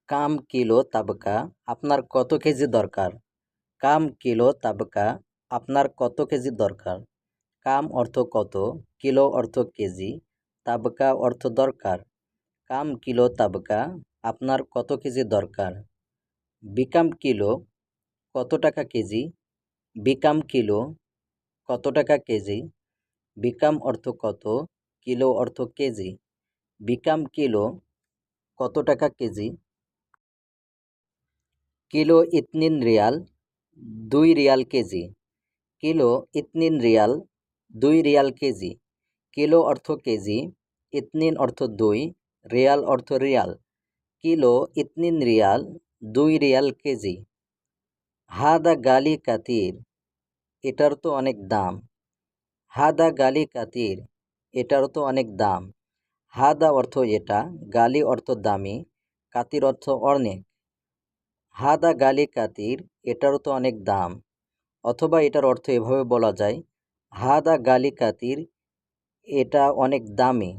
কাম kilo তাবকা আপনার কত KG দরকার? কাম কিলো তাবকা আপনার কত কেজি দরকার? কাম অর্থ কত, কিলো অর্থ কেজি, তাবকা অর্থ দরকার। কাম কিলো তাবকা আপনার কত কেজি দরকার? বিকাম কিলো কত টাকা কেজি? বিকাম কিলো কত টাকা কেজি? বিকাম অর্থ কত, কিলো অর্থ কেজি। বিকাম কিলো কত টাকা কেজি? কিলো ইতনিন রিয়াল, 2 রিয়াল কেজি। কিলো ইতনিন রিয়াল, 2 রিয়াল কেজি। কিলো অর্থ কেজি, ইতনিন অর্থ 2, রিয়াল অর্থ রিয়াল। কিলো ইতনিন রিয়াল, 2 রিয়াল কেজি। হাদা গালি কাতির, এটার তো অনেক দাম। হাদা গালি কাতির, এটার তো অনেক দাম। হাদা অর্থ এটা, গালি অর্থ দামি, কাতির অর্থ অনেক। হাদা গালি কাতির, এটারও তো অনেক দাম। অথবা এটার অর্থ এভাবে বলা যায়, হাদা গালি কাতির, এটা অনেক দামি।